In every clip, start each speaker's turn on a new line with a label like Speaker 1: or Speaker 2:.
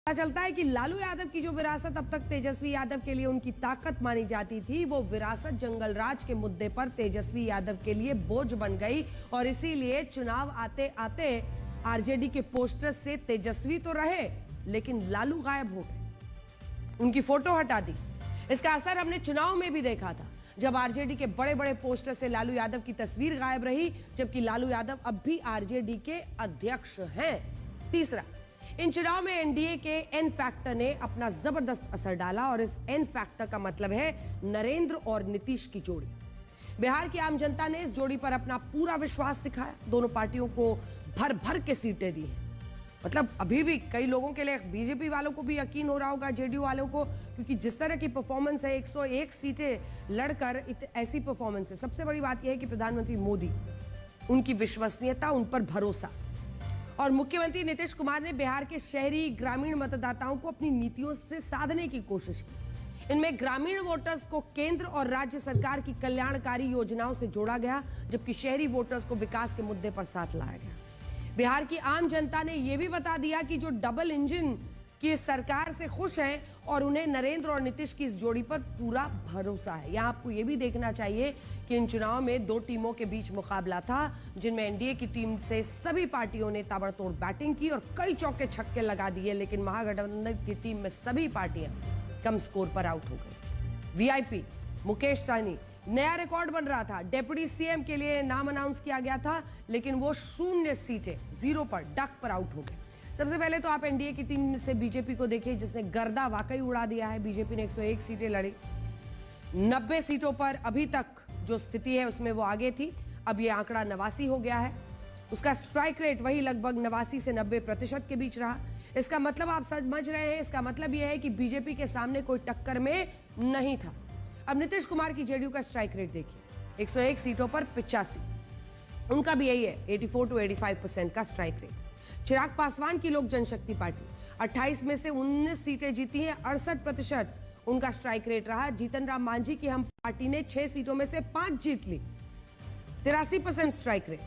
Speaker 1: पता चलता है कि लालू यादव की जो विरासत अब तक तेजस्वी यादव के लिए उनकी ताकत मानी जाती थी, वो विरासत जंगल राज के मुद्दे पर तेजस्वी यादव के लिए बोझ बन गई और इसीलिए चुनाव आते आते आरजेडी के पोस्टर से तेजस्वी तो रहे लेकिन लालू गायब हो गए, उनकी फोटो हटा दी। इसका असर हमने चुनाव में भी देखा था, जब आरजेडी के बड़े बड़े पोस्टर से लालू यादव की तस्वीर गायब रही, जबकि लालू यादव अब भी आरजेडी के अध्यक्ष हैं। तीसरा, इन चुनाव में एनडीए के एन फैक्टर ने अपना जबरदस्त असर डाला और इस एन फैक्टर का मतलब है नरेंद्र और नीतीश की जोड़ी। बिहार की आम जनता ने इस जोड़ी पर अपना पूरा विश्वास दिखाया, दोनों पार्टियों को भर भर के सीटें दी हैं। मतलब अभी भी कई लोगों के लिए, बीजेपी वालों को भी यकीन हो रहा होगा, जेडीयू वालों को, क्योंकि जिस तरह की परफॉर्मेंस है, 101 सीटें लड़कर ऐसी परफॉर्मेंस है। सबसे बड़ी बात यह है कि प्रधानमंत्री मोदी, उनकी विश्वसनीयता, उन पर भरोसा, और मुख्यमंत्री नीतीश कुमार ने बिहार के शहरी ग्रामीण मतदाताओं को अपनी नीतियों से साधने की कोशिश की। इनमें ग्रामीण वोटर्स को केंद्र और राज्य सरकार की कल्याणकारी योजनाओं से जोड़ा गया, जबकि शहरी वोटर्स को विकास के मुद्दे पर साथ लाया गया। बिहार की आम जनता ने यह भी बता दिया कि जो डबल इंजन की सरकार से खुश हैं और उन्हें नरेंद्र और नीतीश की इस जोड़ी पर पूरा भरोसा है। यहां आपको यह भी देखना चाहिए कि इन चुनाव में दो टीमों के बीच मुकाबला था, जिनमें एनडीए की टीम से सभी पार्टियों ने ताबड़तोड़ बैटिंग की और कई चौके छक्के लगा दिए, लेकिन महागठबंधन की टीम में सभी पार्टियां कम स्कोर पर आउट हो गई। वीआईपी मुकेश सहनी, नया रिकॉर्ड बन रहा था। डेप्यूटी सीएम के लिए नाम अनाउंस किया गया था, लेकिन वो 0 सीटें 0 पर डक पर आउट हो गए। सबसे पहले तो आप एनडीए की टीम से बीजेपी को देखिए, जिसने गर्दा वाकई उड़ा दिया है। बीजेपी ने 101 सीटें लड़ी, 90 सीटों पर अभी तक जो स्थिति है उसमें वो आगे थी, अब ये आंकड़ा 89 हो गया है। उसका स्ट्राइक रेट वही लगभग 89 से 90% के बीच रहा। इसका मतलब आप समझ रहे हैं, इसका मतलब यह है कि बीजेपी के सामने कोई टक्कर में नहीं था। अब नीतीश कुमार की जेडीयू का स्ट्राइक रेट देखिए, 101 सीटों पर 85, उनका भी यही है, 84 to 85% का स्ट्राइक रेट। चिराग पासवान की लोक जनशक्ति पार्टी 28 में से 19 सीटें जीती हैं, 68% उनका स्ट्राइक रेट रहा। जीतन राम मांझी की हम पार्टी ने 6 सीटों में से 5 जीत ली, 83% स्ट्राइक रेट।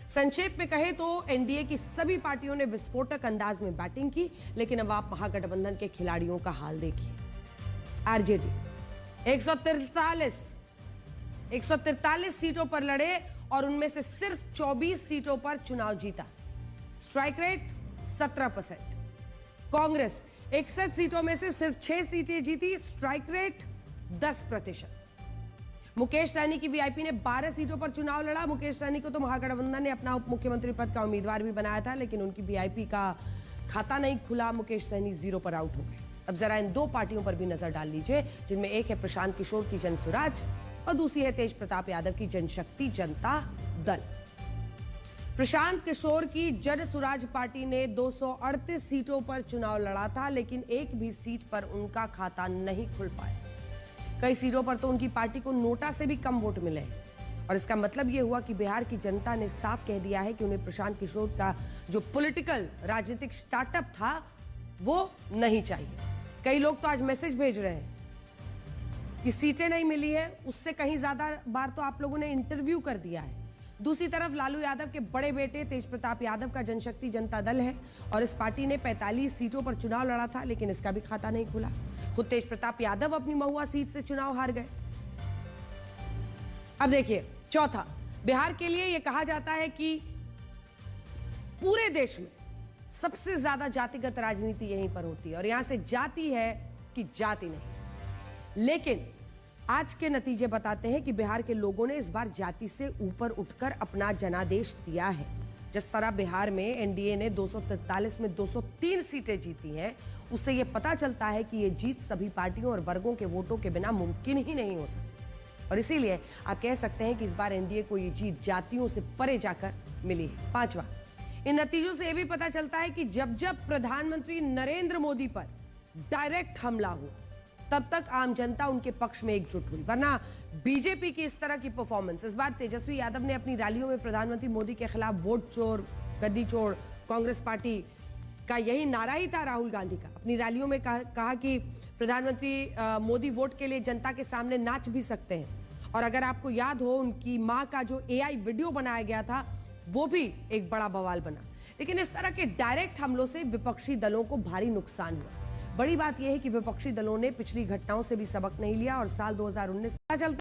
Speaker 1: संक्षेप में कहें तो एनडीए की सभी पार्टियों ने विस्फोटक अंदाज में बैटिंग की, लेकिन अब आप महागठबंधन के खिलाड़ियों का हाल देखिए। आरजेडी 143 सीटों पर लड़े और उनमें से सिर्फ 24 सीटों पर चुनाव जीता, स्ट्राइक रेट 17%। कांग्रेस 61 सीटों में से सिर्फ 6 सीटें जीती, स्ट्राइक रेट 10%। मुकेश सहनी की वीआईपी ने 12 सीटों पर चुनाव लड़ा। मुकेश सहनी को तो महागठबंधन ने अपना उप मुख्यमंत्री पद का उम्मीदवार भी बनाया था, लेकिन उनकी वीआईपी का खाता नहीं खुला। मुकेश सहनी 0 पर आउट हो गए। अब जरा इन दो पार्टियों पर भी नजर डाल लीजिए, जिनमें एक है प्रशांत किशोर की जनसुराज और दूसरी है तेज प्रताप यादव की जनशक्ति जनता दल। प्रशांत किशोर की जनसुराज पार्टी ने 238 सीटों पर चुनाव लड़ा था, लेकिन एक भी सीट पर उनका खाता नहीं खुल पाया। कई सीटों पर तो उनकी पार्टी को नोटा से भी कम वोट मिले और इसका मतलब यह हुआ कि बिहार की जनता ने साफ कह दिया है कि उन्हें प्रशांत किशोर का जो पॉलिटिकल राजनीतिक स्टार्टअप था वो नहीं चाहिए। कई लोग तो आज मैसेज भेज रहे हैं कि सीटें नहीं मिली है, उससे कहीं ज्यादा बार तो आप लोगों ने इंटरव्यू कर दिया है। दूसरी तरफ लालू यादव के बड़े बेटे तेज प्रताप यादव का जनशक्ति जनता दल है और इस पार्टी ने 45 सीटों पर चुनाव लड़ा था, लेकिन इसका भी खाता नहीं खुला। खुद तेज प्रताप यादव अपनी महुआ सीट से चुनाव हार गए। अब देखिए चौथा, बिहार के लिए यह कहा जाता है कि पूरे देश में सबसे ज्यादा जातिगत राजनीति यहीं पर होती है और यहां से जाति है कि जाति नहीं। लेकिन आज के नतीजे बताते हैं कि बिहार के लोगों ने इस बार जाति से ऊपर उठकर अपना जनादेश दिया है। जिस तरह बिहार में एनडीए ने 243 में 203 सीटें जीती हैं, उससे यह पता चलता है कि यह जीत सभी पार्टियों और वर्गों के वोटों के बिना मुमकिन ही नहीं हो सकती और इसीलिए आप कह सकते हैं कि इस बार एनडीए को यह जीत जातियों से परे जाकर मिली है। पांचवा, इन नतीजों से यह भी पता चलता है कि जब जब प्रधानमंत्री नरेंद्र मोदी पर डायरेक्ट हमला हुआ, तब तक आम जनता उनके पक्ष में एकजुट हुई, वरना बीजेपी की इस तरह की परफॉर्मेंस। इस बार तेजस्वी यादव ने अपनी रैलियों में प्रधानमंत्री मोदी के खिलाफ वोट चोर, गद्दी चोर, कांग्रेस पार्टी का यही नारा ही था राहुल गांधी का। अपनी रैलियों में कहा कि प्रधानमंत्री मोदी वोट के लिए जनता के सामने नाच भी सकते हैं। और अगर आपको याद हो, उनकी मां का जो एआई वीडियो बनाया गया था, वो भी एक बड़ा बवाल बना। लेकिन इस तरह के डायरेक्ट हमलों से विपक्षी दलों को भारी नुकसान हुआ। बड़ी बात यह है कि विपक्षी दलों ने पिछली घटनाओं से भी सबक नहीं लिया और साल 2019 पता चलता